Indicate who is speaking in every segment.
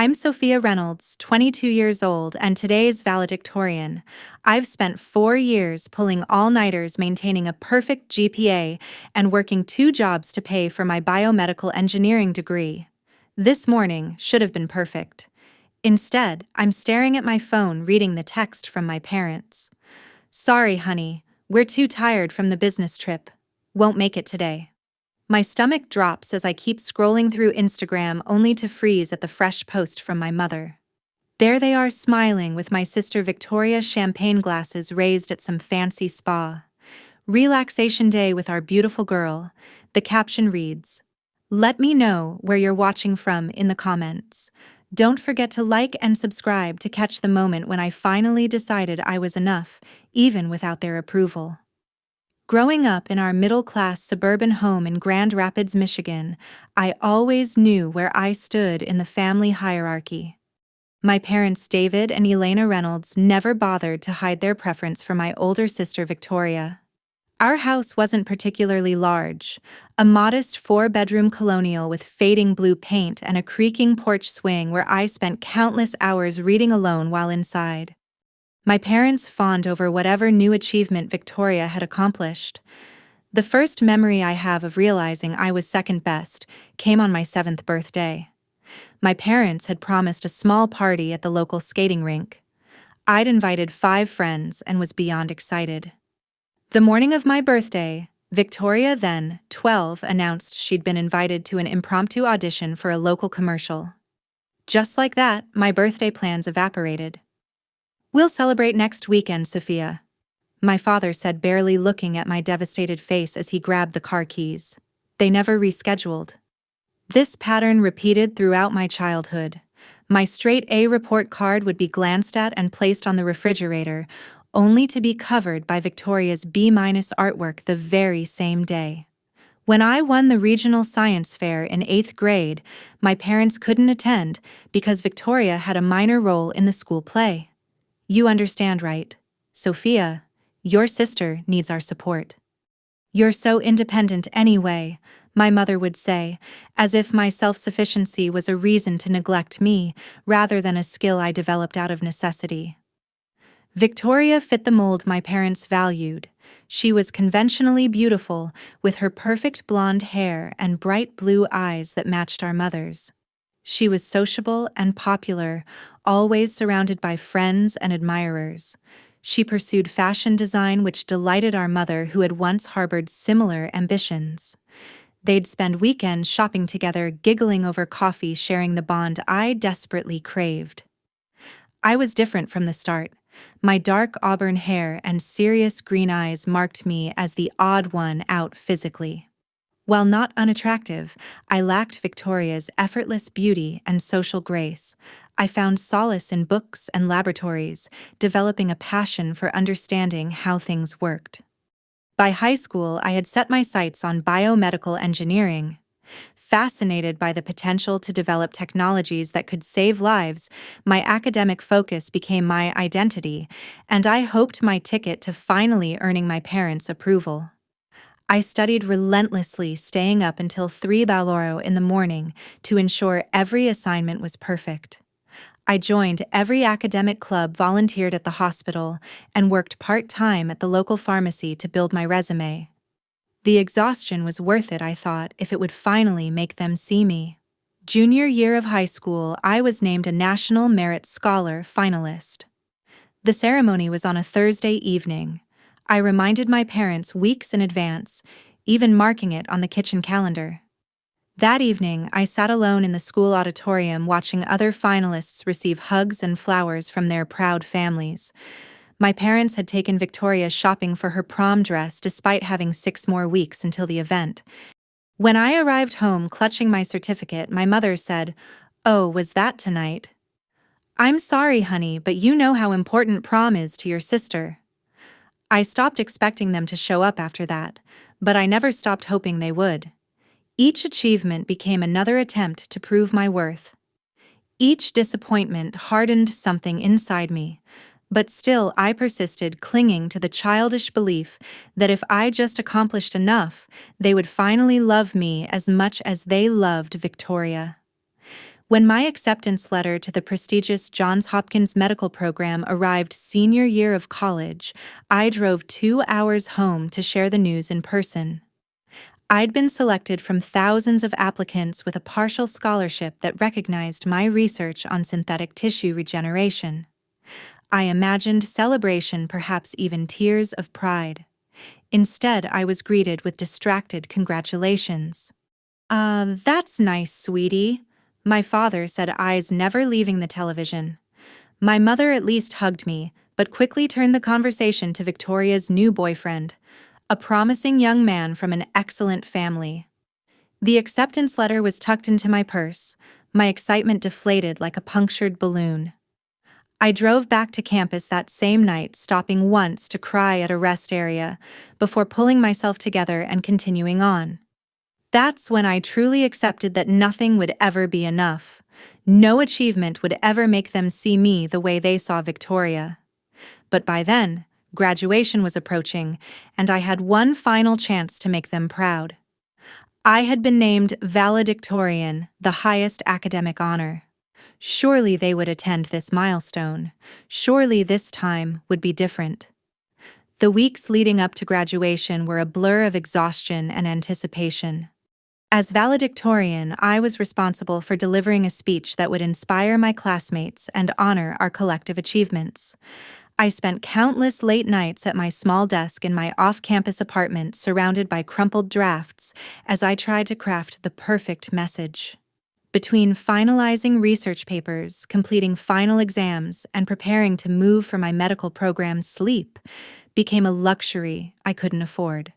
Speaker 1: I'm Sophia Reynolds, 22 years old, and today's valedictorian. I've spent 4 years pulling all-nighters maintaining a perfect GPA and working 2 jobs to pay for my biomedical engineering degree. This morning should have been perfect. Instead, I'm staring at my phone reading the text from my parents. Sorry, honey, we're too tired from the business trip. Won't make it today. My stomach drops as I keep scrolling through Instagram only to freeze at the fresh post from my mother. There they are smiling with my sister Victoria's champagne glasses raised at some fancy spa. Relaxation day with our beautiful girl. The caption reads, "Let me know where you're watching from in the comments. Don't forget to like and subscribe to catch the moment when I finally decided I was enough, even without their approval." Growing up in our middle-class suburban home in Grand Rapids, Michigan, I always knew where I stood in the family hierarchy. My parents, David and Elena Reynolds, never bothered to hide their preference for my older sister, Victoria. Our house wasn't particularly large, a modest 4-bedroom colonial with fading blue paint and a creaking porch swing where I spent countless hours reading alone while inside. My parents fawned over whatever new achievement Victoria had accomplished. The first memory I have of realizing I was second best came on my 7th birthday. My parents had promised a small party at the local skating rink. I'd invited 5 friends and was beyond excited. The morning of my birthday, Victoria, then 12, announced she'd been invited to an impromptu audition for a local commercial. Just like that, my birthday plans evaporated. "We'll celebrate next weekend, Sophia," my father said, barely looking at my devastated face as he grabbed the car keys. They never rescheduled. This pattern repeated throughout my childhood. My straight A report card would be glanced at and placed on the refrigerator, only to be covered by Victoria's B- artwork the very same day. When I won the regional science fair in 8th grade, my parents couldn't attend because Victoria had a minor role in the school play. "You understand, right? Sophia, your sister needs our support. You're so independent anyway," my mother would say, as if my self-sufficiency was a reason to neglect me rather than a skill I developed out of necessity. Victoria fit the mold my parents valued. She was conventionally beautiful, with her perfect blonde hair and bright blue eyes that matched our mother's. She was sociable and popular, always surrounded by friends and admirers. She pursued fashion design, which delighted our mother, who had once harbored similar ambitions. They'd spend weekends shopping together, giggling over coffee, sharing the bond I desperately craved. I was different from the start. My dark auburn hair and serious green eyes marked me as the odd one out physically. While not unattractive, I lacked Victoria's effortless beauty and social grace. I found solace in books and laboratories, developing a passion for understanding how things worked. By high school, I had set my sights on biomedical engineering. Fascinated by the potential to develop technologies that could save lives, my academic focus became my identity, and I hoped my ticket to finally earning my parents' approval. I studied relentlessly, staying up until 3 in the morning to ensure every assignment was perfect. I joined every academic club, volunteered at the hospital, and worked part-time at the local pharmacy to build my resume. The exhaustion was worth it, I thought, if it would finally make them see me. Junior year of high school, I was named a National Merit Scholar finalist. The ceremony was on a Thursday evening. I reminded my parents weeks in advance, even marking it on the kitchen calendar. That evening, I sat alone in the school auditorium watching other finalists receive hugs and flowers from their proud families. My parents had taken Victoria shopping for her prom dress despite having 6 more weeks until the event. When I arrived home clutching my certificate, my mother said, "Oh, was that tonight?" "I'm sorry, honey, but you know how important prom is to your sister." I stopped expecting them to show up after that, but I never stopped hoping they would. Each achievement became another attempt to prove my worth. Each disappointment hardened something inside me, but still I persisted, clinging to the childish belief that if I just accomplished enough, they would finally love me as much as they loved Victoria. When my acceptance letter to the prestigious Johns Hopkins medical program arrived senior year of college, I drove 2 hours home to share the news in person. I'd been selected from thousands of applicants with a partial scholarship that recognized my research on synthetic tissue regeneration. I imagined celebration, perhaps even tears of pride. Instead, I was greeted with distracted congratulations. That's nice, sweetie," my father said, eyes never leaving the television. My mother at least hugged me, but quickly turned the conversation to Victoria's new boyfriend, a promising young man from an excellent family. The acceptance letter was tucked into my purse, my excitement deflated like a punctured balloon. I drove back to campus that same night, stopping once to cry at a rest area, before pulling myself together and continuing on. That's when I truly accepted that nothing would ever be enough. No achievement would ever make them see me the way they saw Victoria. But by then, graduation was approaching, and I had one final chance to make them proud. I had been named valedictorian, the highest academic honor. Surely they would attend this milestone. Surely this time would be different. The weeks leading up to graduation were a blur of exhaustion and anticipation. As valedictorian, I was responsible for delivering a speech that would inspire my classmates and honor our collective achievements. I spent countless late nights at my small desk in my off-campus apartment, surrounded by crumpled drafts, as I tried to craft the perfect message. Between finalizing research papers, completing final exams, and preparing to move for my medical program, sleep became a luxury I couldn't afford.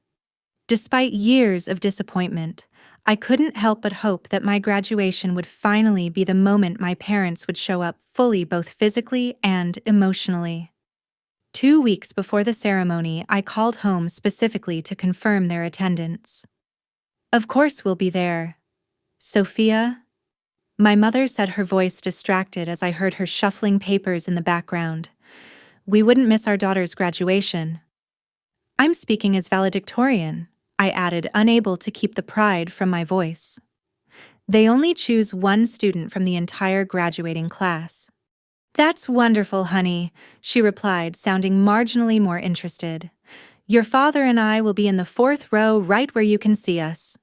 Speaker 1: Despite years of disappointment, I couldn't help but hope that my graduation would finally be the moment my parents would show up fully, both physically and emotionally. 2 weeks before the ceremony, I called home specifically to confirm their attendance. "Of course we'll be there. Sophia?" My mother said, her voice distracted as I heard her shuffling papers in the background. "We wouldn't miss our daughter's graduation." "I'm speaking as valedictorian," I added, unable to keep the pride from my voice. "They only choose one student from the entire graduating class." "That's wonderful, honey," she replied, sounding marginally more interested. "Your father and I will be in the 4th row, right where you can see us."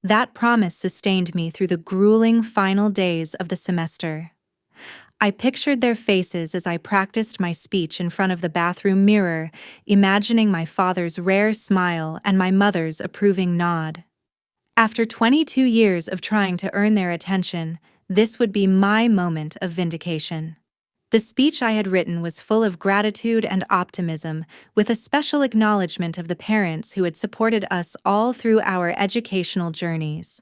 Speaker 1: That promise sustained me through the grueling final days of the semester. I pictured their faces as I practiced my speech in front of the bathroom mirror, imagining my father's rare smile and my mother's approving nod. After 22 years of trying to earn their attention, this would be my moment of vindication. The speech I had written was full of gratitude and optimism, with a special acknowledgement of the parents who had supported us all through our educational journeys.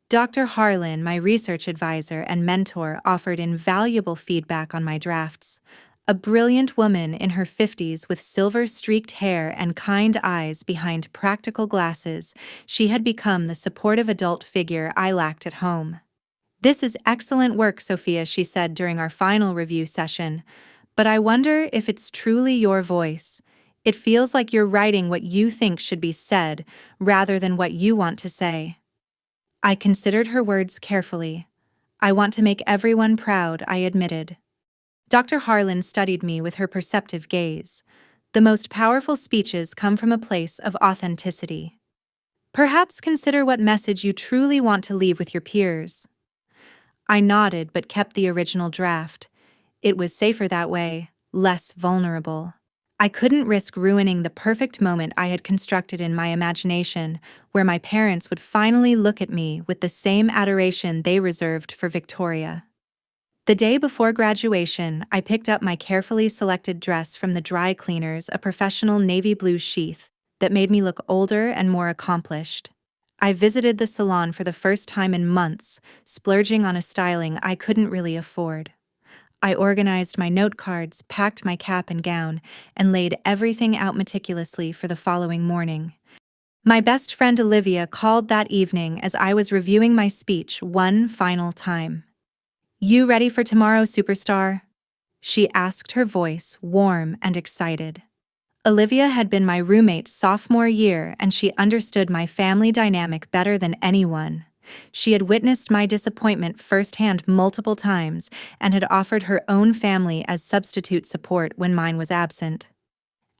Speaker 1: Dr. Harlan, my research advisor and mentor, offered invaluable feedback on my drafts. A brilliant woman in her 50s with silver-streaked hair and kind eyes behind practical glasses, she had become the supportive adult figure I lacked at home. "This is excellent work, Sophia," she said during our final review session. "But I wonder if it's truly your voice. It feels like you're writing what you think should be said, rather than what you want to say." I considered her words carefully. "I want to make everyone proud," I admitted. Dr. Harlan studied me with her perceptive gaze. "The most powerful speeches come from a place of authenticity. Perhaps consider what message you truly want to leave with your peers." I nodded but kept the original draft. It was safer that way, less vulnerable. I couldn't risk ruining the perfect moment I had constructed in my imagination, where my parents would finally look at me with the same adoration they reserved for Victoria. The day before graduation, I picked up my carefully selected dress from the dry cleaners, a professional navy blue sheath that made me look older and more accomplished. I visited the salon for the first time in months, splurging on a styling I couldn't really afford. I organized my note cards, packed my cap and gown, and laid everything out meticulously for the following morning. My best friend Olivia called that evening as I was reviewing my speech one final time. "You ready for tomorrow, superstar?" she asked, her voice warm and excited. Olivia had been my roommate sophomore year, and she understood my family dynamic better than anyone. She had witnessed my disappointment firsthand multiple times and had offered her own family as substitute support when mine was absent.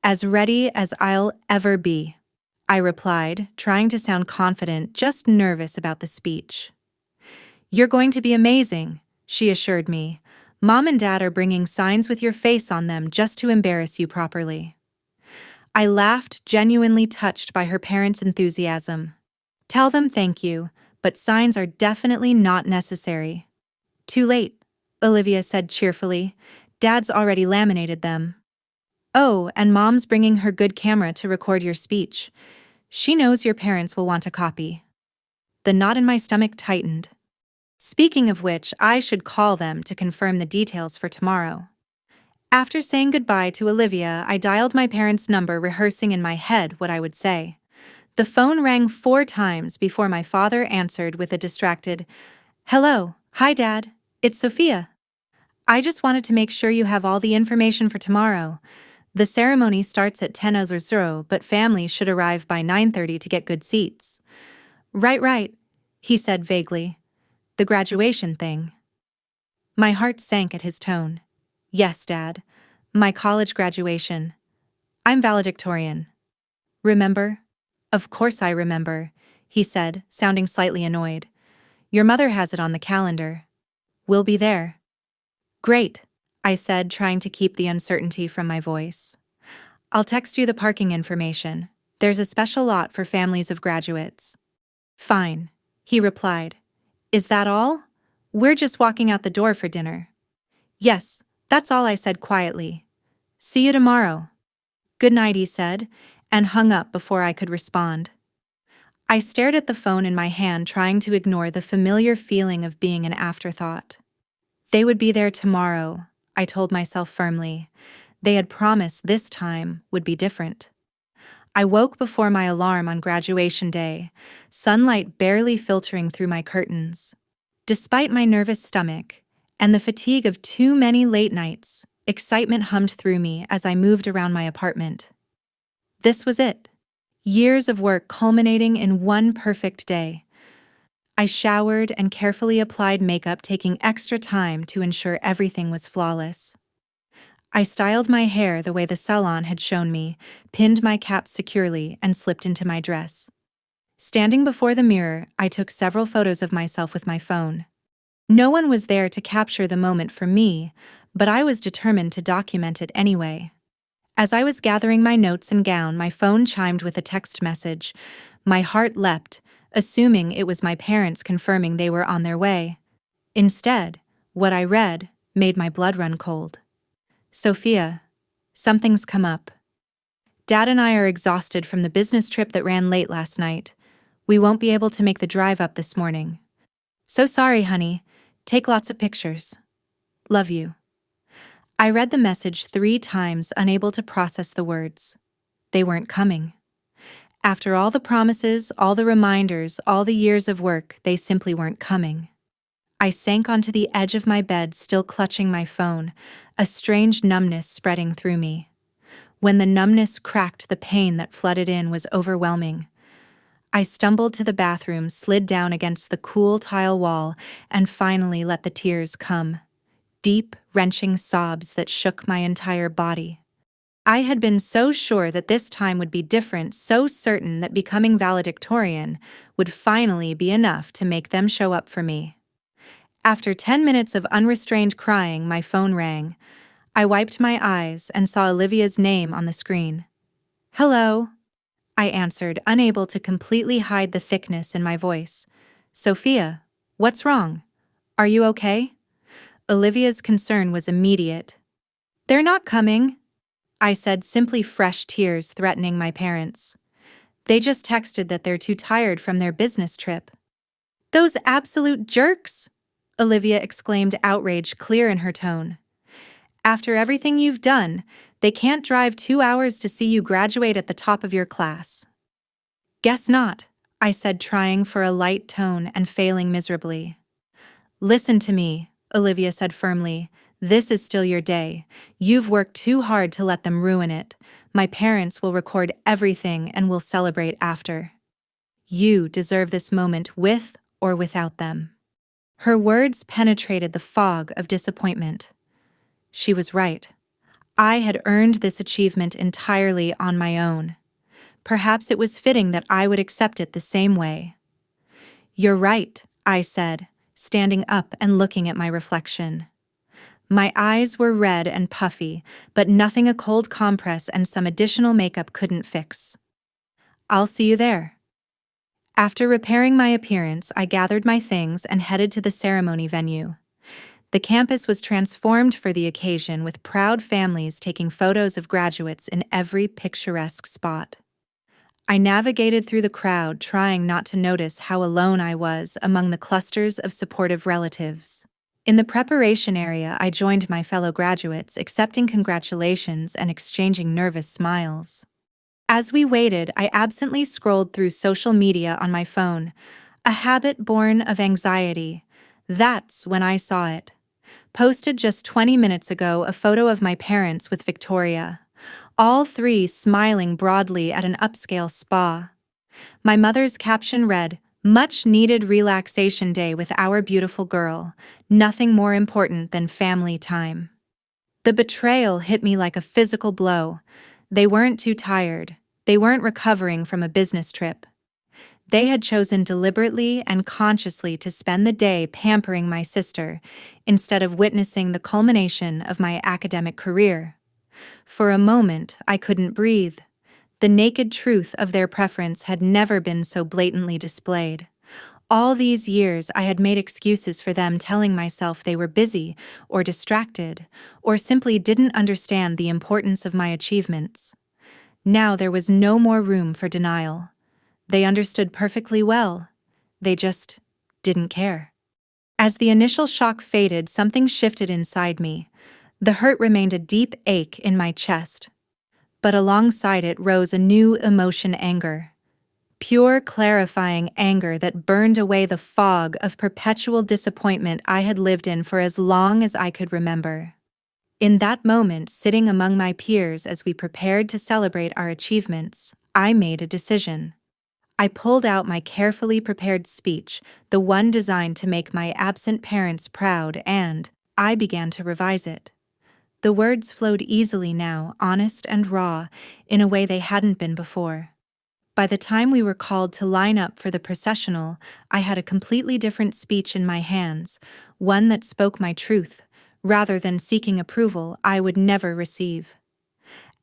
Speaker 1: "As ready as I'll ever be," I replied, trying to sound confident, just nervous about the speech. "You're going to be amazing," she assured me. "Mom and Dad are bringing signs with your face on them just to embarrass you properly." I laughed, genuinely touched by her parents' enthusiasm. "Tell them thank you, but signs are definitely not necessary." "Too late," Olivia said cheerfully. "Dad's already laminated them." "Oh, and Mom's bringing her good camera to record your speech. She knows your parents will want a copy." The knot in my stomach tightened. Speaking of which, I should call them to confirm the details for tomorrow. After saying goodbye to Olivia, I dialed my parents' number, rehearsing in my head what I would say. The phone rang 4 times before my father answered with a distracted, "Hello, hi Dad, it's Sophia. I just wanted to make sure you have all the information for tomorrow. The ceremony starts at 10:00, but families should arrive by 9:30 to get good seats." Right, he said vaguely. "The graduation thing." My heart sank at his tone. "Yes, Dad. My college graduation. I'm valedictorian. Remember?" "Of course I remember," he said, sounding slightly annoyed. "Your mother has it on the calendar. We'll be there." "Great," I said, trying to keep the uncertainty from my voice. "I'll text you the parking information. There's a special lot for families of graduates." "Fine," he replied. "Is that all? We're just walking out the door for dinner." "Yes, that's all," I said quietly. "See you tomorrow." "Good night," he said, and hung up before I could respond. I stared at the phone in my hand, trying to ignore the familiar feeling of being an afterthought. They would be there tomorrow, I told myself firmly. They had promised this time would be different. I woke before my alarm on graduation day, sunlight barely filtering through my curtains. Despite my nervous stomach and the fatigue of too many late nights, excitement hummed through me as I moved around my apartment. This was it. Years of work culminating in one perfect day. I showered and carefully applied makeup, taking extra time to ensure everything was flawless. I styled my hair the way the salon had shown me, pinned my cap securely, and slipped into my dress. Standing before the mirror, I took several photos of myself with my phone. No one was there to capture the moment for me, but I was determined to document it anyway. As I was gathering my notes and gown, my phone chimed with a text message. My heart leapt, assuming it was my parents confirming they were on their way. Instead, what I read made my blood run cold. "Sophia, something's come up. Dad and I are exhausted from the business trip that ran late last night. We won't be able to make the drive up this morning. So sorry, honey. Take lots of pictures. Love you." I read the message 3 times, unable to process the words. They weren't coming. After all the promises, all the reminders, all the years of work, they simply weren't coming. I sank onto the edge of my bed, still clutching my phone, a strange numbness spreading through me. When the numbness cracked, the pain that flooded in was overwhelming. I stumbled to the bathroom, slid down against the cool tile wall, and finally let the tears come. Deep, wrenching sobs that shook my entire body. I had been so sure that this time would be different, so certain that becoming valedictorian would finally be enough to make them show up for me. After 10 minutes of unrestrained crying, my phone rang. I wiped my eyes and saw Olivia's name on the screen. "Hello," I answered, unable to completely hide the thickness in my voice. "Sophia, what's wrong? Are you okay?" Olivia's concern was immediate. "They're not coming," I said, simply, fresh tears threatening my parents. "They just texted that they're too tired from their business trip." "Those absolute jerks!" Olivia exclaimed, outrage clear in her tone. "After everything you've done, they can't drive 2 hours to see you graduate at the top of your class." "Guess not," I said, trying for a light tone and failing miserably. "Listen to me," Olivia said firmly. "This is still your day. You've worked too hard to let them ruin it. My parents will record everything and we'll celebrate after. You deserve this moment with or without them. Her words penetrated the fog of disappointment. She was right. I had earned this achievement entirely on my own. Perhaps it was fitting that I would accept it the same way. "You're right," I said, standing up and looking at my reflection. My eyes were red and puffy, but nothing a cold compress and some additional makeup couldn't fix. "I'll see you there." After repairing my appearance, I gathered my things and headed to the ceremony venue. The campus was transformed for the occasion, with proud families taking photos of graduates in every picturesque spot. I navigated through the crowd, trying not to notice how alone I was among the clusters of supportive relatives. In the preparation area, I joined my fellow graduates, accepting congratulations and exchanging nervous smiles. As we waited, I absently scrolled through social media on my phone, a habit born of anxiety. That's when I saw it. Posted just 20 minutes ago, a photo of my parents with Victoria, all three smiling broadly at an upscale spa. My mother's caption read, "Much needed relaxation day with our beautiful girl. Nothing more important than family time." The betrayal hit me like a physical blow. They weren't too tired. They weren't recovering from a business trip. They had chosen deliberately and consciously to spend the day pampering my sister instead of witnessing the culmination of my academic career. For a moment, I couldn't breathe. The naked truth of their preference had never been so blatantly displayed. All these years, I had made excuses for them, telling myself they were busy or distracted, or simply didn't understand the importance of my achievements. Now there was no more room for denial. They understood perfectly well. They just didn't care. As the initial shock faded, something shifted inside me. The hurt remained a deep ache in my chest. But alongside it rose a new emotion: anger. Pure, clarifying anger that burned away the fog of perpetual disappointment I had lived in for as long as I could remember. In that moment, sitting among my peers as we prepared to celebrate our achievements, I made a decision. I pulled out my carefully prepared speech, the one designed to make my absent parents proud, and I began to revise it. The words flowed easily now, honest and raw, in a way they hadn't been before. By the time we were called to line up for the processional, I had a completely different speech in my hands, one that spoke my truth, rather than seeking approval I would never receive.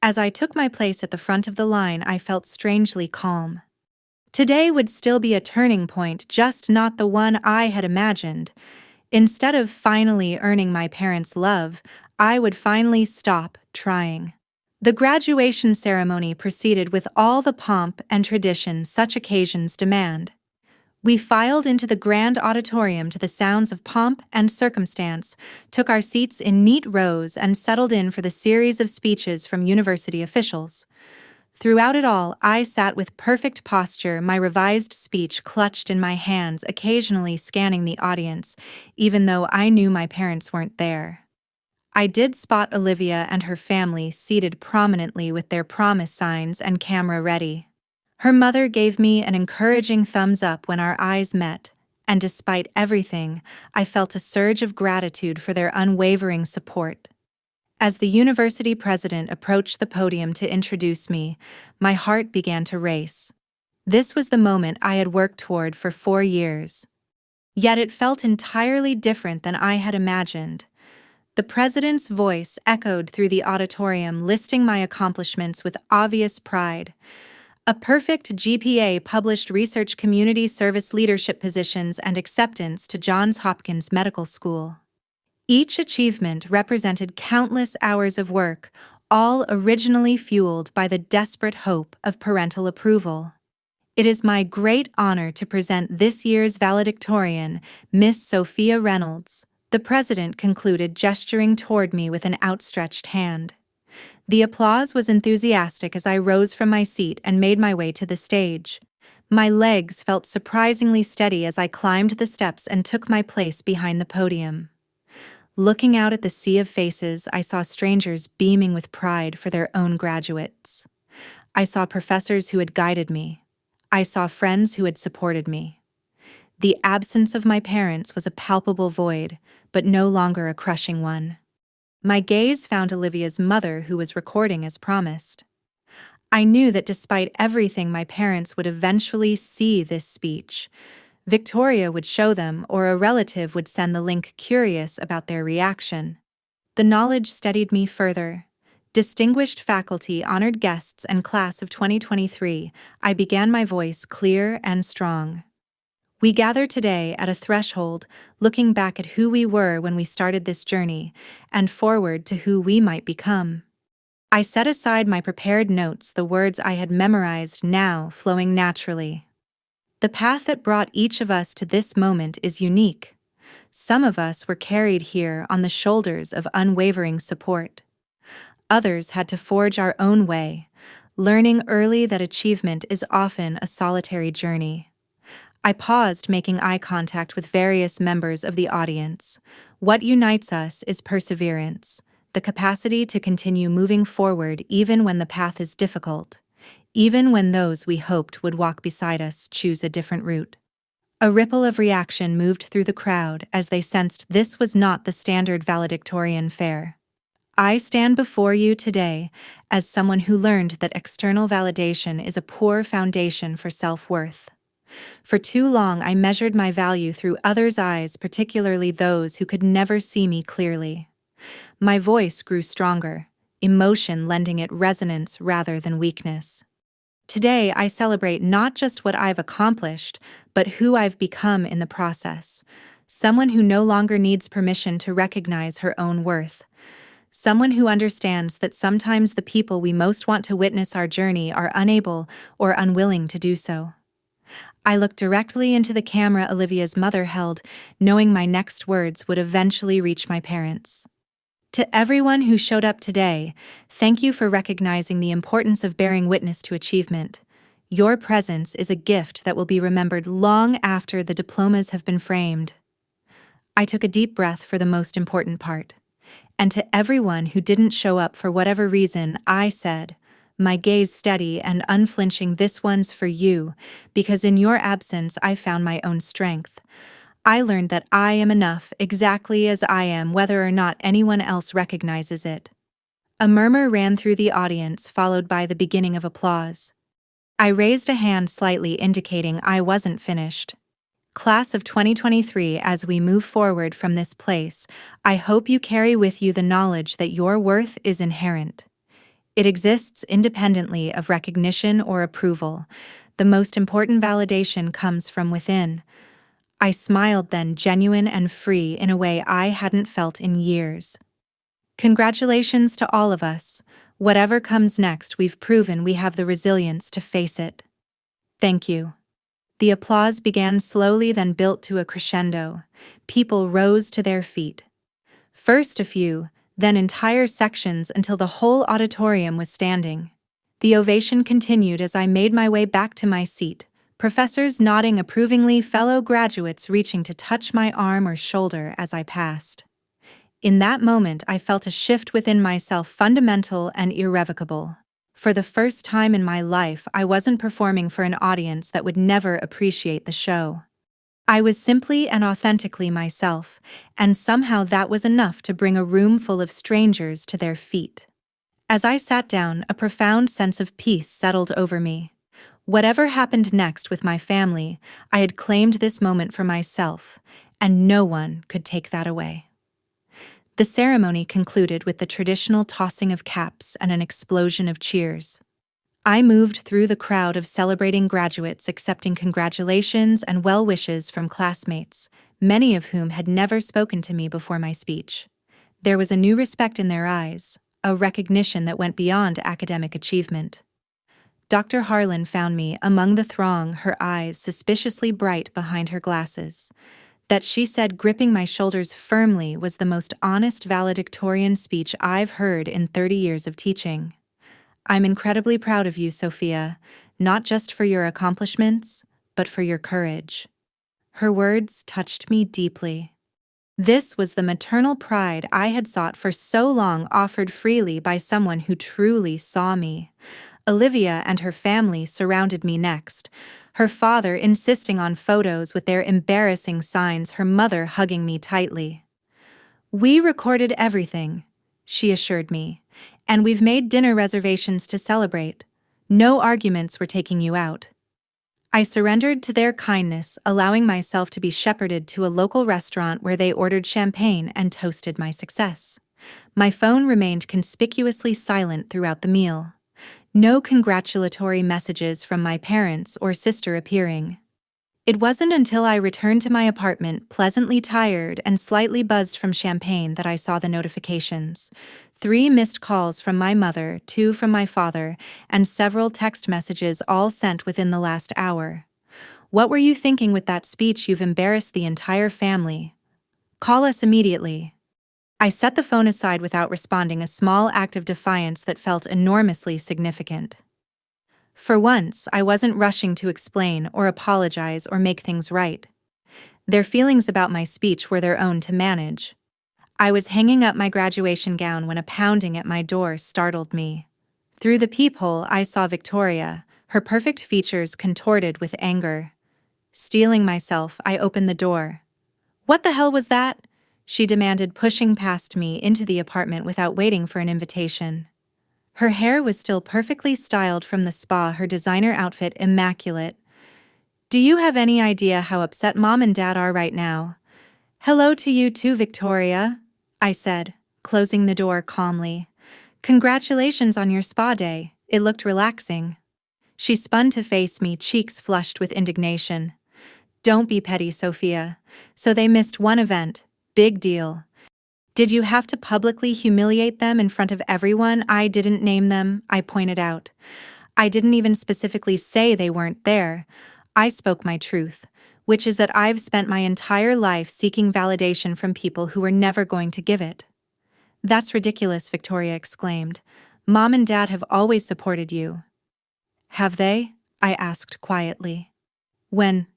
Speaker 1: As I took my place at the front of the line, I felt strangely calm. Today would still be a turning point, just not the one I had imagined. Instead of finally earning my parents' love, I would finally stop trying. The graduation ceremony proceeded with all the pomp and tradition such occasions demand. We filed into the grand auditorium to the sounds of pomp and circumstance, took our seats in neat rows, and settled in for the series of speeches from university officials. Throughout it all, I sat with perfect posture, my revised speech clutched in my hands, occasionally scanning the audience, even though I knew my parents weren't there. I did spot Olivia and her family seated prominently with their promise signs and camera ready. Her mother gave me an encouraging thumbs up when our eyes met, and despite everything, I felt a surge of gratitude for their unwavering support. As the university president approached the podium to introduce me, my heart began to race. This was the moment I had worked toward for 4 years. Yet it felt entirely different than I had imagined. The president's voice echoed through the auditorium, listing my accomplishments with obvious pride. A perfect GPA, published research, community service leadership positions, and acceptance to Johns Hopkins Medical School. Each achievement represented countless hours of work, all originally fueled by the desperate hope of parental approval. It is my great honor to present this year's valedictorian, Miss Sophia Reynolds, the president concluded, gesturing toward me with an outstretched hand. The applause was enthusiastic as I rose from my seat and made my way to the stage. My legs felt surprisingly steady as I climbed the steps and took my place behind the podium. Looking out at the sea of faces, I saw strangers beaming with pride for their own graduates. I saw professors who had guided me. I saw friends who had supported me. The absence of my parents was a palpable void, but no longer a crushing one. My gaze found Olivia's mother, who was recording as promised. I knew that despite everything, my parents would eventually see this speech. Victoria would show them, or a relative would send the link, curious about their reaction. The knowledge steadied me further. Distinguished faculty, honored guests, and class of 2023, I began, my voice clear and strong. We gather today at a threshold, looking back at who we were when we started this journey, and forward to who we might become. I set aside my prepared notes, the words I had memorized now flowing naturally. The path that brought each of us to this moment is unique. Some of us were carried here on the shoulders of unwavering support. Others had to forge our own way, learning early that achievement is often a solitary journey. I paused, making eye contact with various members of the audience. What unites us is perseverance, the capacity to continue moving forward even when the path is difficult, even when those we hoped would walk beside us choose a different route. A ripple of reaction moved through the crowd as they sensed this was not the standard valedictorian fare. I stand before you today as someone who learned that external validation is a poor foundation for self-worth. For too long, I measured my value through others' eyes, particularly those who could never see me clearly. My voice grew stronger, emotion lending it resonance rather than weakness. Today, I celebrate not just what I've accomplished, but who I've become in the process. Someone who no longer needs permission to recognize her own worth. Someone who understands that sometimes the people we most want to witness our journey are unable or unwilling to do so. I looked directly into the camera Olivia's mother held, knowing my next words would eventually reach my parents. To everyone who showed up today, thank you for recognizing the importance of bearing witness to achievement. Your presence is a gift that will be remembered long after the diplomas have been framed. I took a deep breath for the most important part. And to everyone who didn't show up for whatever reason, I said, my gaze steady and unflinching, this one's for you, because in your absence I found my own strength. I learned that I am enough exactly as I am, whether or not anyone else recognizes it. A murmur ran through the audience, followed by the beginning of applause. I raised a hand slightly, indicating I wasn't finished. Class of 2023, as we move forward from this place, I hope you carry with you the knowledge that your worth is inherent. It exists independently of recognition or approval. The most important validation comes from within. I smiled then, genuine and free in a way I hadn't felt in years. Congratulations to all of us. Whatever comes next, we've proven we have the resilience to face it. Thank you. The applause began slowly, then built to a crescendo. People rose to their feet. First a few, then entire sections until the whole auditorium was standing. The ovation continued as I made my way back to my seat, professors nodding approvingly, fellow graduates reaching to touch my arm or shoulder as I passed. In that moment, I felt a shift within myself, fundamental and irrevocable. For the first time in my life, I wasn't performing for an audience that would never appreciate the show. I was simply and authentically myself, and somehow that was enough to bring a room full of strangers to their feet. As I sat down, a profound sense of peace settled over me. Whatever happened next with my family, I had claimed this moment for myself, and no one could take that away. The ceremony concluded with the traditional tossing of caps and an explosion of cheers. I moved through the crowd of celebrating graduates, accepting congratulations and well wishes from classmates, many of whom had never spoken to me before my speech. There was a new respect in their eyes, a recognition that went beyond academic achievement. Dr. Harlan found me among the throng, her eyes suspiciously bright behind her glasses. That she said, gripping my shoulders firmly, was the most honest valedictorian speech I've heard in 30 years of teaching. I'm incredibly proud of you, Sophia, not just for your accomplishments, but for your courage. Her words touched me deeply. This was the maternal pride I had sought for so long, offered freely by someone who truly saw me. Olivia and her family surrounded me next, her father insisting on photos with their embarrassing signs, her mother hugging me tightly. "We recorded everything," she assured me, "and we've made dinner reservations to celebrate. No arguments were taking you out." I surrendered to their kindness, allowing myself to be shepherded to a local restaurant where they ordered champagne and toasted my success. My phone remained conspicuously silent throughout the meal. No congratulatory messages from my parents or sister appearing. It wasn't until I returned to my apartment, pleasantly tired and slightly buzzed from champagne, that I saw the notifications. 3 missed calls from my mother, 2 from my father, and several text messages, all sent within the last hour. "What were you thinking with that speech? You've embarrassed the entire family. Call us immediately." I set the phone aside without responding, a small act of defiance that felt enormously significant. For once, I wasn't rushing to explain or apologize or make things right. Their feelings about my speech were their own to manage. I was hanging up my graduation gown when a pounding at my door startled me. Through the peephole, I saw Victoria, her perfect features contorted with anger. Steeling myself, I opened the door. "What the hell was that?" she demanded, pushing past me into the apartment without waiting for an invitation. Her hair was still perfectly styled from the spa, her designer outfit immaculate. "Do you have any idea how upset Mom and Dad are right now?" "Hello to you too, Victoria," I said, closing the door calmly. "Congratulations on your spa day. It looked relaxing." She spun to face me, cheeks flushed with indignation. "Don't be petty, Sophia. So they missed one event. Big deal. Did you have to publicly humiliate them in front of everyone?" "I didn't name them," I pointed out. "I didn't even specifically say they weren't there. I spoke my truth, which is that I've spent my entire life seeking validation from people who were never going to give it." "That's ridiculous," Victoria exclaimed. "Mom and Dad have always supported you." "Have they?" I asked quietly. "When?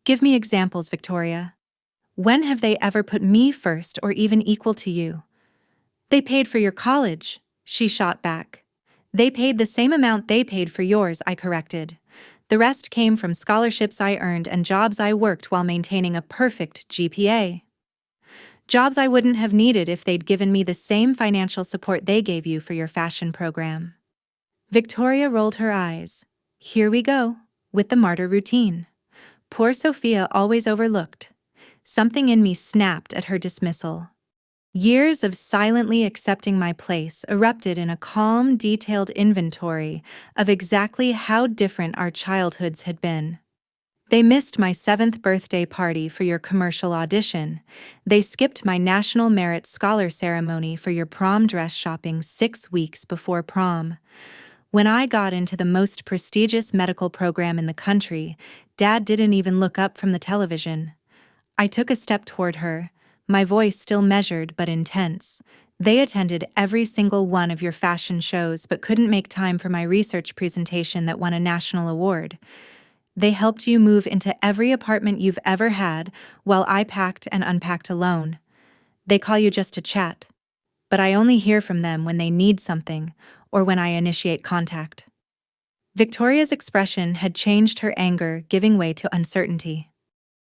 Speaker 1: Give me examples, Victoria. When have they ever put me first or even equal to you?" "They paid for your college," she shot back. "They paid the same amount they paid for yours," I corrected. "The rest came from scholarships I earned and jobs I worked while maintaining a perfect GPA. Jobs I wouldn't have needed if they'd given me the same financial support they gave you for your fashion program." Victoria rolled her eyes. Here we go, with the martyr routine. Poor Sophia, always overlooked. Something in me snapped at her dismissal. Years of silently accepting my place erupted in a calm, detailed inventory of exactly how different our childhoods had been. "They missed my 7th birthday party for your commercial audition. They skipped my National Merit Scholar ceremony for your prom dress shopping 6 weeks before prom. When I got into the most prestigious medical program in the country, Dad didn't even look up from the television." I took a step toward her, my voice still measured but intense. "They attended every single one of your fashion shows but couldn't make time for my research presentation that won a national award. They helped you move into every apartment you've ever had while I packed and unpacked alone. They call you just to chat. But I only hear from them when they need something or when I initiate contact." Victoria's expression had changed, her anger giving way to uncertainty.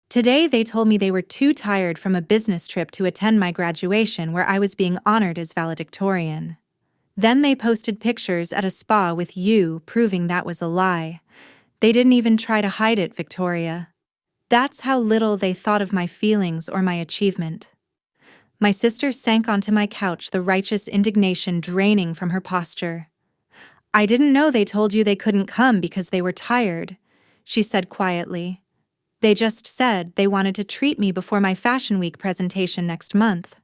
Speaker 1: "Today they told me they were too tired from a business trip to attend my graduation where I was being honored as valedictorian. Then they posted pictures at a spa with you, proving that was a lie. They didn't even try to hide it, Victoria. That's how little they thought of my feelings or my achievement." My sister sank onto my couch, the righteous indignation draining from her posture. "I didn't know they told you they couldn't come because they were tired," she said quietly. "They just said they wanted to treat me before my Fashion Week presentation next month."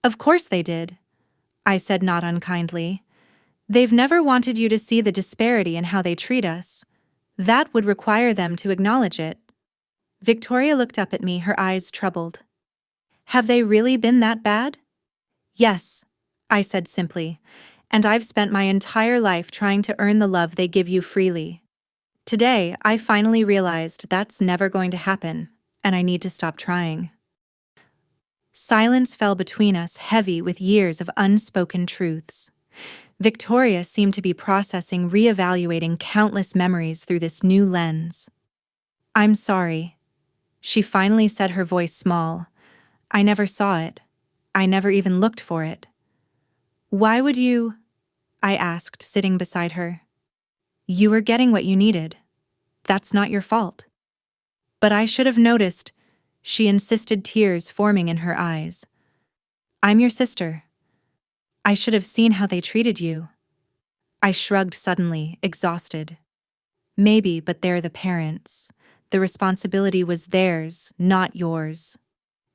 Speaker 1: "Of course they did," I said, not unkindly. "They've never wanted you to see the disparity in how they treat us. That would require them to acknowledge it." Victoria looked up at me, her eyes troubled. "Have they really been that bad?" "Yes," I said simply, "and I've spent my entire life trying to earn the love they give you freely. Today, I finally realized that's never going to happen, and I need to stop trying." Silence fell between us, heavy with years of unspoken truths. Victoria seemed to be processing, reevaluating countless memories through this new lens. I'm sorry, she finally said, her voice small. I never saw it. I never even looked for it. Why would you? I asked, sitting beside her. You were getting what you needed. That's not your fault. But I should have noticed, she insisted, tears forming in her eyes. I'm your sister. I should have seen how they treated you. I shrugged suddenly, exhausted. Maybe, but they're the parents. The responsibility was theirs, not yours.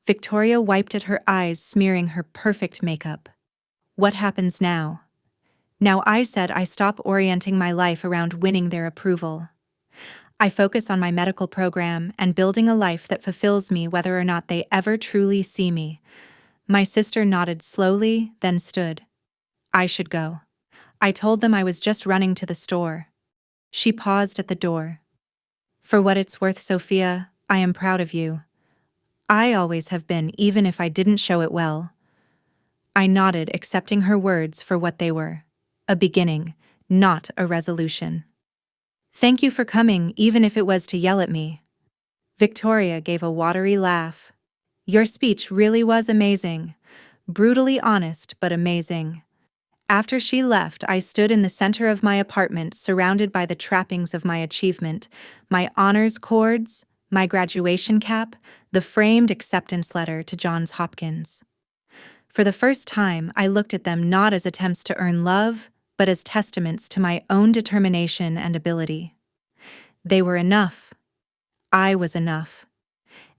Speaker 1: Victoria wiped at her eyes, smearing her perfect makeup. What happens now? Now, I said, I stop orienting my life around winning their approval. I focus on my medical program and building a life that fulfills me, whether or not they ever truly see me. My sister nodded slowly, then stood. I should go. I told them I was just running to the store. She paused at the door. For what it's worth, Sophia, I am proud of you. I always have been, even if I didn't show it well. I nodded, accepting her words for what they were. A beginning, not a resolution. Thank you for coming, even if it was to yell at me. Victoria gave a watery laugh. Your speech really was amazing. Brutally honest, but amazing. After she left, I stood in the center of my apartment, surrounded by the trappings of my achievement, my honors cords, my graduation cap, the framed acceptance letter to Johns Hopkins. For the first time, I looked at them not as attempts to earn love, but as testaments to my own determination and ability. They were enough. I was enough.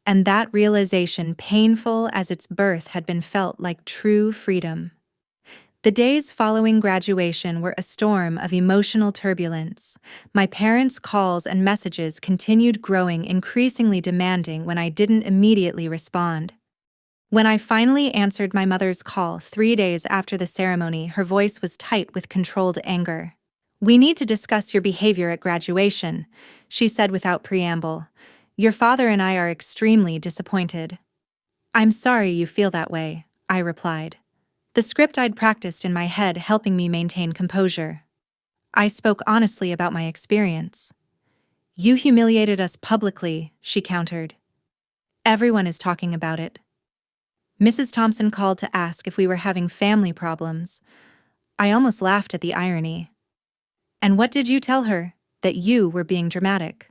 Speaker 1: And that realization, painful as its birth had been, felt like true freedom. The days following graduation were a storm of emotional turbulence. My parents' calls and messages continued growing, increasingly demanding when I didn't immediately respond. When I finally answered my mother's call 3 days after the ceremony, her voice was tight with controlled anger. We need to discuss your behavior at graduation, she said without preamble. Your father and I are extremely disappointed. I'm sorry you feel that way, I replied. The script I'd practiced in my head helping me maintain composure. I spoke honestly about my experience. You humiliated us publicly, she countered. Everyone is talking about it. Mrs. Thompson called to ask if we were having family problems. I almost laughed at the irony. And what did you tell her? That you were being dramatic.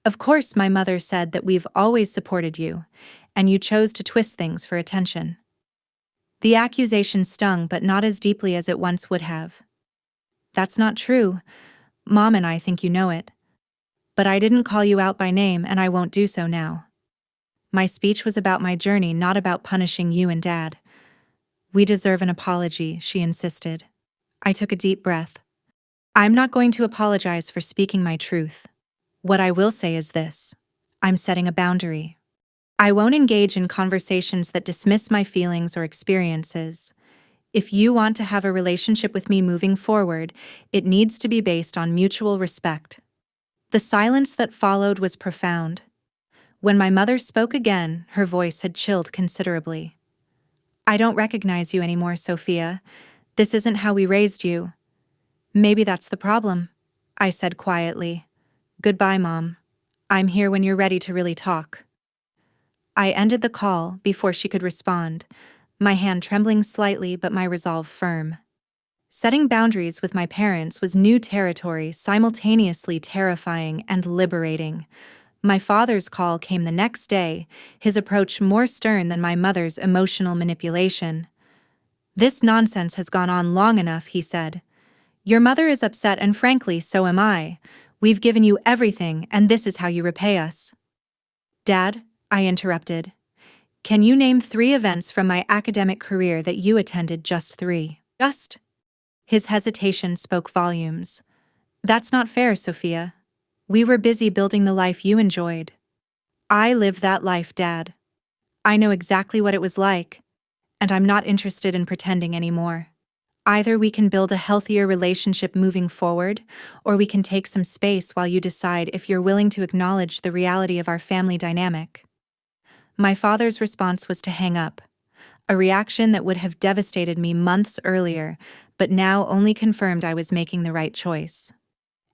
Speaker 1: Of course, my mother said that we've always supported you, and you chose to twist things for attention. The accusation stung, but not as deeply as it once would have. That's not true. Mom and I think you know it. But I didn't call you out by name, and I won't do so now. My speech was about my journey, not about punishing you and Dad. We deserve an apology, she insisted. I took a deep breath. I'm not going to apologize for speaking my truth. What I will say is this. I'm setting a boundary. I won't engage in conversations that dismiss my feelings or experiences. If you want to have a relationship with me moving forward, it needs to be based on mutual respect. The silence that followed was profound. When my mother spoke again, her voice had chilled considerably. I don't recognize you anymore, Sophia. This isn't how we raised you. Maybe that's the problem, I said quietly. Goodbye, Mom. I'm here when you're ready to really talk. I ended the call before she could respond, my hand trembling slightly but my resolve firm. Setting boundaries with my parents was new territory, simultaneously terrifying and liberating. My father's call came the next day, his approach more stern than my mother's emotional manipulation. This nonsense has gone on long enough, he said. Your mother is upset, and frankly, so am I. We've given you everything, and this is how you repay us. Dad, I interrupted. Can you name 3 events from my academic career that you attended? Just 3. Just? His hesitation spoke volumes. That's not fair, Sophia. We were busy building the life you enjoyed. I lived that life, Dad. I know exactly what it was like, and I'm not interested in pretending anymore. Either we can build a healthier relationship moving forward, or we can take some space while you decide if you're willing to acknowledge the reality of our family dynamic. My father's response was to hang up. a reaction that would have devastated me months earlier, but now only confirmed I was making the right choice.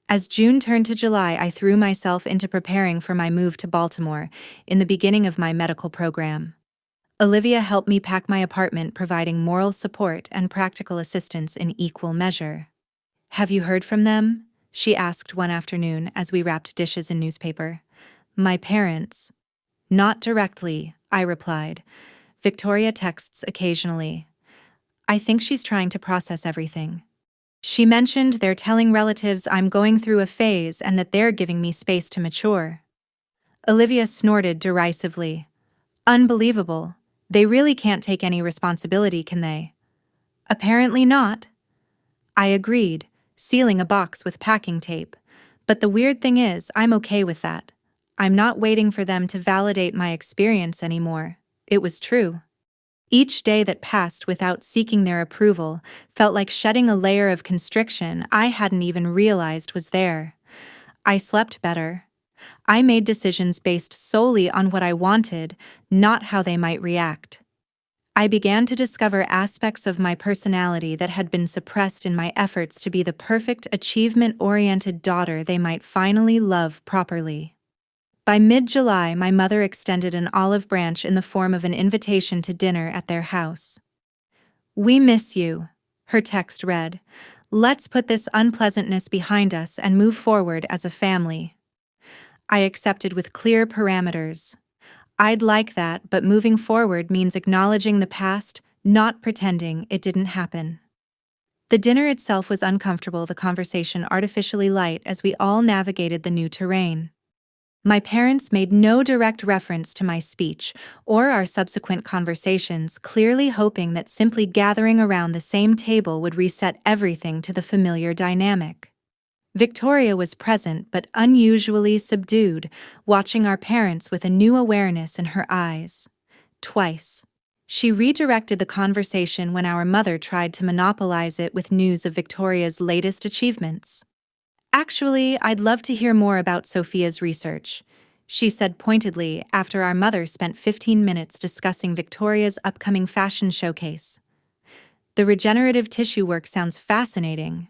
Speaker 1: As June turned to July, I threw myself into preparing for my move to Baltimore, in the beginning of my medical program. Olivia helped me pack my apartment, providing moral support and practical assistance in equal measure. "Have you heard from them?" she asked one afternoon as we wrapped dishes in newspaper. "My parents." "Not directly," I replied. "Victoria texts occasionally. I think she's trying to process everything. She mentioned they're telling relatives I'm going through a phase and that they're giving me space to mature." Olivia snorted derisively. "Unbelievable. They really can't take any responsibility, can they?" "Apparently not." I agreed, sealing a box with packing tape. "But the weird thing is, I'm okay with that. I'm not waiting for them to validate my experience anymore. It was true." Each day that passed without seeking their approval felt like shedding a layer of constriction I hadn't even realized was there. I slept better. I made decisions based solely on what I wanted, not how they might react. I began to discover aspects of my personality that had been suppressed in my efforts to be the perfect achievement-oriented daughter they might finally love properly. By mid-July, my mother extended an olive branch in the form of an invitation to dinner at their house. "We miss you," her text read. "Let's put this unpleasantness behind us and move forward as a family." I accepted with clear parameters. I'd like that, but moving forward means acknowledging the past, not pretending it didn't happen. The dinner itself was uncomfortable, the conversation artificially light as we all navigated the new terrain. My parents made no direct reference to my speech or our subsequent conversations, clearly hoping that simply gathering around the same table would reset everything to the familiar dynamic. Victoria was present but unusually subdued, watching our parents with a new awareness in her eyes. Twice. She redirected the conversation when our mother tried to monopolize it with news of Victoria's latest achievements. "Actually, I'd love to hear more about Sophia's research," she said pointedly after our mother spent 15 minutes discussing Victoria's upcoming fashion showcase. "The regenerative tissue work sounds fascinating."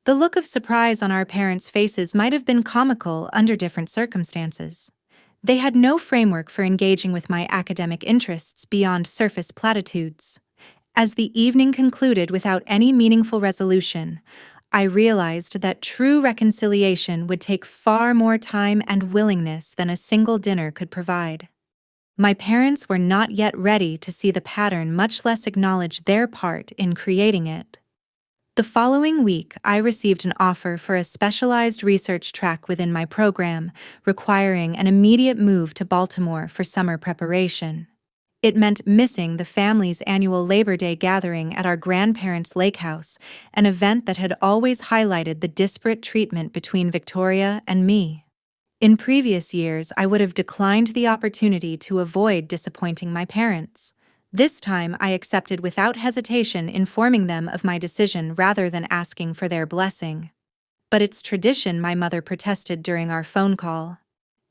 Speaker 1: The look of surprise on our parents' faces might have been comical under different circumstances. They had no framework for engaging with my academic interests beyond surface platitudes. As the evening concluded without any meaningful resolution, I realized that true reconciliation would take far more time and willingness than a single dinner could provide. My parents were not yet ready to see the pattern, much less acknowledge their part in creating it. The following week, I received an offer for a specialized research track within my program, requiring an immediate move to Baltimore for summer preparation. It meant missing the family's annual Labor Day gathering at our grandparents' lake house, an event that had always highlighted the disparate treatment between Victoria and me. In previous years, I would have declined the opportunity to avoid disappointing my parents. This time, I accepted without hesitation, informing them of my decision rather than asking for their blessing. "But it's tradition," my mother protested during our phone call.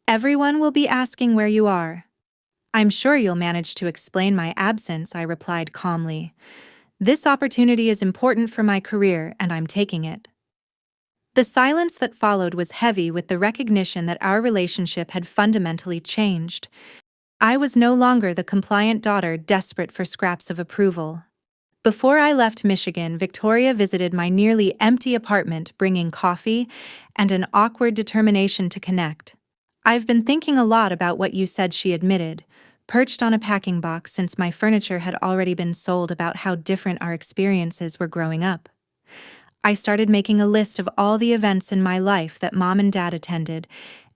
Speaker 1: "Everyone will be asking where you are." "I'm sure you'll manage to explain my absence," I replied calmly. "This opportunity is important for my career, and I'm taking it." The silence that followed was heavy with the recognition that our relationship had fundamentally changed. I was no longer the compliant daughter desperate for scraps of approval. Before I left Michigan, Victoria visited my nearly empty apartment, bringing coffee and an awkward determination to connect. "I've been thinking a lot about what you said," she admitted, perched on a packing box since my furniture had already been sold, about how different our experiences were growing up. I started making a list of all the events in my life that Mom and Dad attended,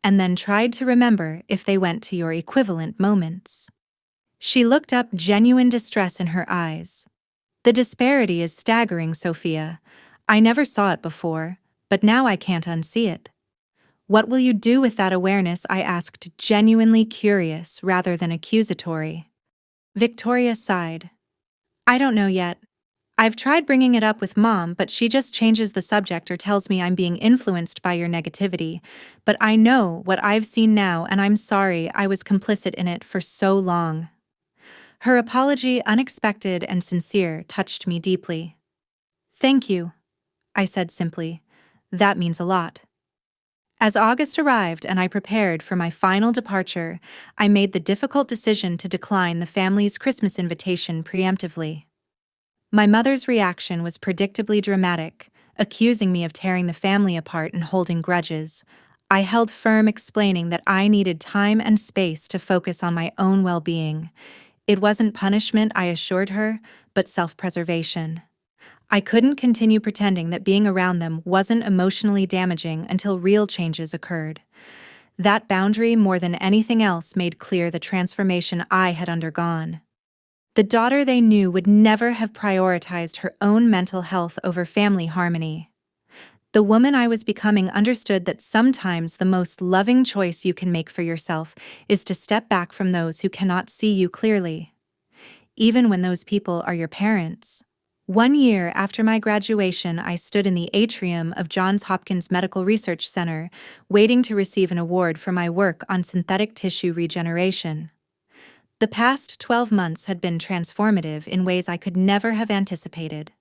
Speaker 1: and then tried to remember if they went to your equivalent moments. She looked up, genuine distress in her eyes. "The disparity is staggering, Sophia. I never saw it before, but now I can't unsee it." "What will you do with that awareness?" I asked, genuinely curious rather than accusatory. Victoria sighed. "I don't know yet. I've tried bringing it up with Mom, but she just changes the subject or tells me I'm being influenced by your negativity. But I know what I've seen now, and I'm sorry I was complicit in it for so long." Her apology, unexpected and sincere, touched me deeply. "Thank you," I said simply. "That means a lot." As August arrived and I prepared for my final departure, I made the difficult decision to decline the family's Christmas invitation preemptively. My mother's reaction was predictably dramatic, accusing me of tearing the family apart and holding grudges. I held firm, explaining that I needed time and space to focus on my own well-being. It wasn't punishment, I assured her, but self-preservation. I couldn't continue pretending that being around them wasn't emotionally damaging until real changes occurred. That boundary, more than anything else, made clear the transformation I had undergone. The daughter they knew would never have prioritized her own mental health over family harmony. The woman I was becoming understood that sometimes the most loving choice you can make for yourself is to step back from those who cannot see you clearly, even when those people are your parents. 1 year after my graduation, I stood in the atrium of Johns Hopkins Medical Research Center, waiting to receive an award for my work on synthetic tissue regeneration. The past 12 months had been transformative in ways I could never have anticipated.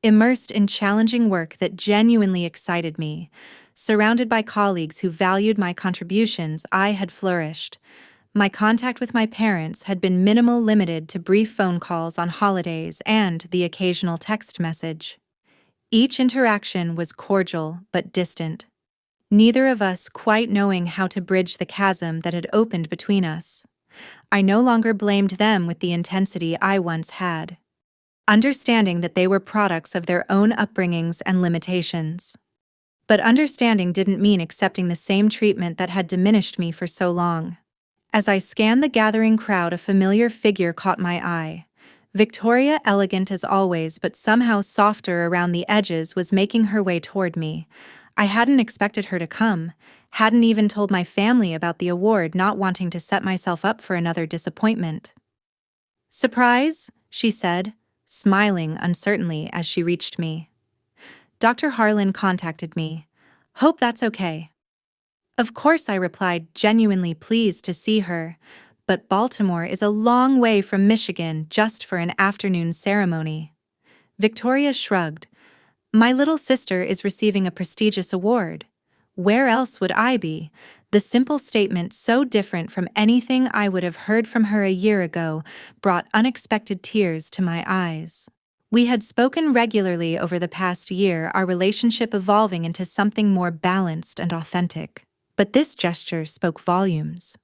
Speaker 1: Immersed in challenging work that genuinely excited me, surrounded by colleagues who valued my contributions, I had flourished. My contact with my parents had been minimal, limited to brief phone calls on holidays and the occasional text message. Each interaction was cordial but distant, neither of us quite knowing how to bridge the chasm that had opened between us. I no longer blamed them with the intensity I once had, understanding that they were products of their own upbringings and limitations. But understanding didn't mean accepting the same treatment that had diminished me for so long. As I scanned the gathering crowd, a familiar figure caught my eye. Victoria, elegant as always but somehow softer around the edges, was making her way toward me. I hadn't expected her to come, hadn't even told my family about the award, not wanting to set myself up for another disappointment. "Surprise?" she said, smiling uncertainly as she reached me. "Dr. Harlan contacted me. Hope that's okay." "Of course," I replied, genuinely pleased to see her. "But Baltimore is a long way from Michigan just for an afternoon ceremony." Victoria shrugged. "My little sister is receiving a prestigious award. Where else would I be?" The simple statement, so different from anything I would have heard from her a year ago, brought unexpected tears to my eyes. We had spoken regularly over the past year, our relationship evolving into something more balanced and authentic. But this gesture spoke volumes.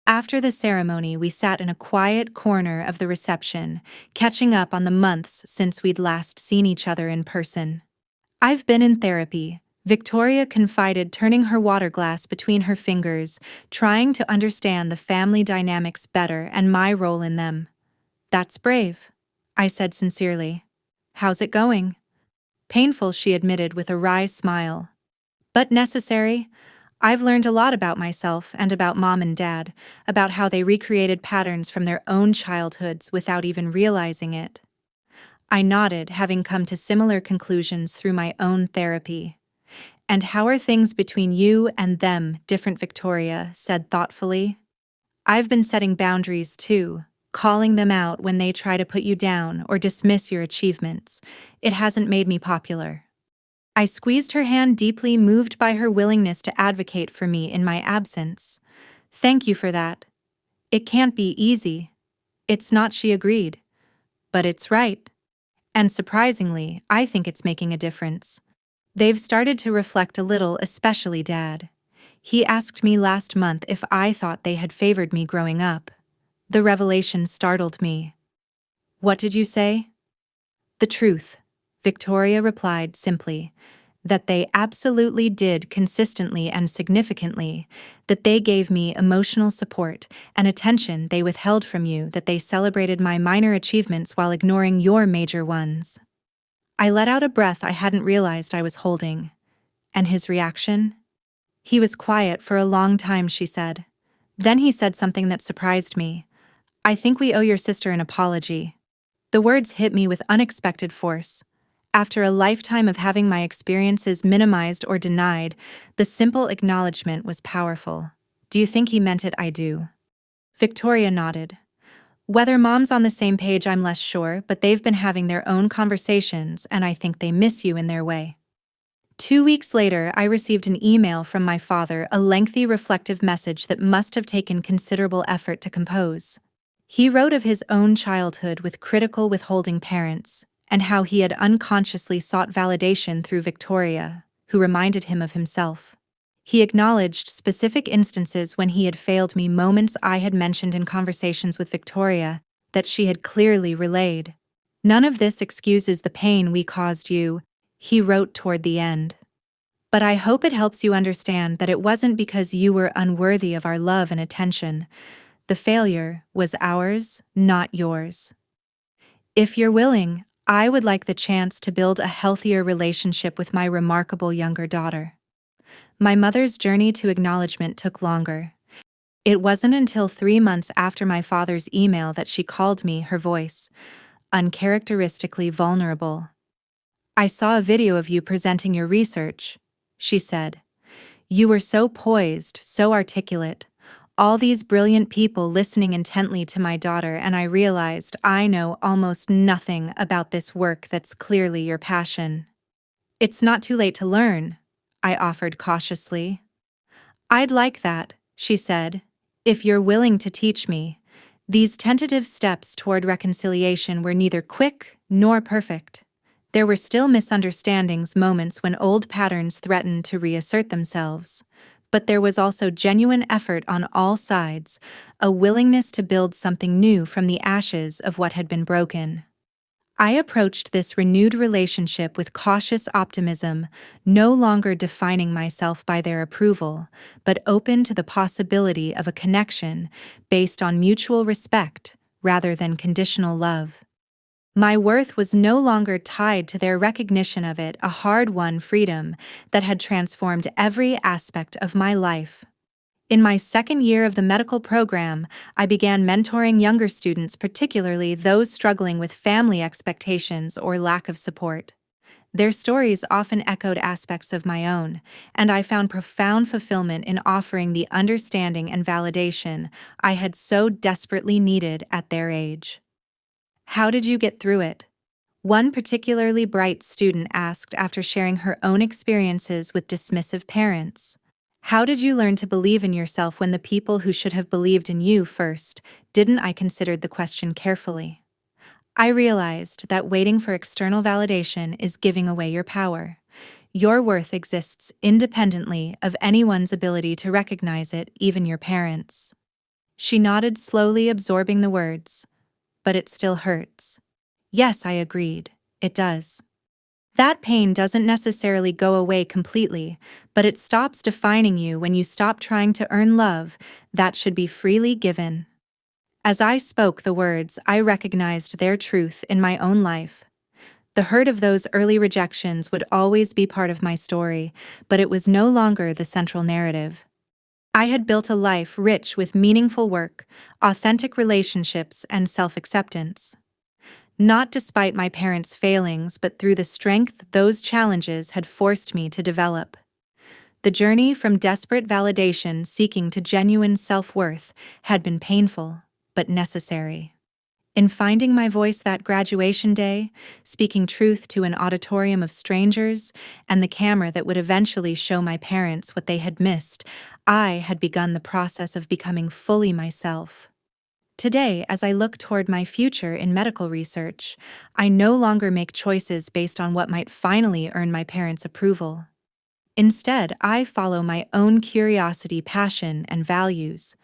Speaker 1: After the ceremony, we sat in a quiet corner of the reception, catching up on the months since we'd last seen each other in person. "I've been in therapy," Victoria confided, turning her water glass between her fingers, trying to understand the family dynamics better and my role in them. "That's brave," I said sincerely. "How's it going?" "Painful," she admitted with a wry smile. "But necessary. I've learned a lot about myself and about Mom and Dad, about how they recreated patterns from their own childhoods without even realizing it." I nodded, having come to similar conclusions through my own therapy. "And how are things between you and them different?" Victoria said thoughtfully. "I've been setting boundaries too, calling them out when they try to put you down or dismiss your achievements. It hasn't made me popular." I squeezed her hand deeply, moved by her willingness to advocate for me in my absence. "Thank you for that. It can't be easy." "It's not," she agreed. "But it's right. And surprisingly, I think it's making a difference." They've started to reflect a little, especially Dad. He asked me last month if I thought they had favored me growing up. The revelation startled me. "What did you say?" "The truth," Victoria replied simply. "That they absolutely did, consistently and significantly. That they gave me emotional support and attention they withheld from you. That they celebrated my minor achievements while ignoring your major ones." I let out a breath I hadn't realized I was holding. "And his reaction?" "He was quiet for a long time," she said. "Then he said something that surprised me. 'I think we owe your sister an apology.'" The words hit me with unexpected force. After a lifetime of having my experiences minimized or denied, the simple acknowledgement was powerful. "Do you think he meant it?" "I do." Victoria nodded. Whether mom's on the same page, I'm less sure, but they've been having their own conversations, and I think they miss you in their way. 2 weeks later, I received an email from my father, a lengthy, reflective message that must have taken considerable effort to compose. He wrote of his own childhood with critical, withholding parents, and how he had unconsciously sought validation through Victoria, who reminded him of himself. He acknowledged specific instances when he had failed me, moments I had mentioned in conversations with Victoria that she had clearly relayed. "None of this excuses the pain we caused you," he wrote toward the end. "But I hope it helps you understand that it wasn't because you were unworthy of our love and attention. The failure was ours, not yours. If you're willing, I would like the chance to build a healthier relationship with my remarkable younger daughter." My mother's journey to acknowledgement took longer. It wasn't until 3 months after my father's email that she called me, her voice uncharacteristically vulnerable. "I saw a video of you presenting your research," she said. "You were so poised, so articulate. All these brilliant people listening intently to my daughter, and I realized I know almost nothing about this work that's clearly your passion." "It's not too late to learn," I offered cautiously. "I'd like that," she said, "if you're willing to teach me." These tentative steps toward reconciliation were neither quick nor perfect. There were still misunderstandings, moments when old patterns threatened to reassert themselves. But there was also genuine effort on all sides, a willingness to build something new from the ashes of what had been broken. I approached this renewed relationship with cautious optimism, no longer defining myself by their approval, but open to the possibility of a connection based on mutual respect rather than conditional love. My worth was no longer tied to their recognition of it, a hard-won freedom that had transformed every aspect of my life. In my second year of the medical program, I began mentoring younger students, particularly those struggling with family expectations or lack of support. Their stories often echoed aspects of my own, and I found profound fulfillment in offering the understanding and validation I had so desperately needed at their age. "How did you get through it?" one particularly bright student asked after sharing her own experiences with dismissive parents. "How did you learn to believe in yourself when the people who should have believed in you first didn't?" I considered the question carefully. "I realized that waiting for external validation is giving away your power. Your worth exists independently of anyone's ability to recognize it, even your parents." She nodded slowly, absorbing the words. "But it still hurts." "Yes," I agreed, "it does. That pain doesn't necessarily go away completely, but it stops defining you when you stop trying to earn love that should be freely given." As I spoke the words, I recognized their truth in my own life. The hurt of those early rejections would always be part of my story, but it was no longer the central narrative. I had built a life rich with meaningful work, authentic relationships, and self-acceptance. Not despite my parents' failings, but through the strength those challenges had forced me to develop. The journey from desperate validation seeking to genuine self-worth had been painful, but necessary. In finding my voice that graduation day, speaking truth to an auditorium of strangers, and the camera that would eventually show my parents what they had missed, I had begun the process of becoming fully myself. Today, as I look toward my future in medical research, I no longer make choices based on what might finally earn my parents' approval. Instead, I follow my own curiosity, passion, and values.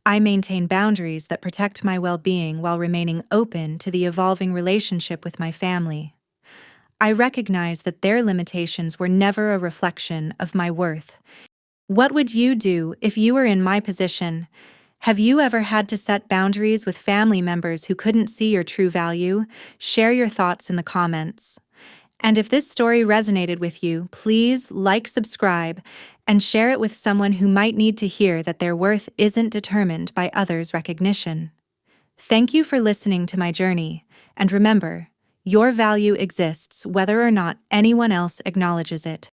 Speaker 1: I maintain boundaries that protect my well-being while remaining open to the evolving relationship with my family. I recognize that their limitations were never a reflection of my worth. What would you do if you were in my position? Have you ever had to set boundaries with family members who couldn't see your true value? Share your thoughts in the comments. And if this story resonated with you, please like, subscribe, and share it with someone who might need to hear that their worth isn't determined by others' recognition. Thank you for listening to my journey, and remember, your value exists whether or not anyone else acknowledges it.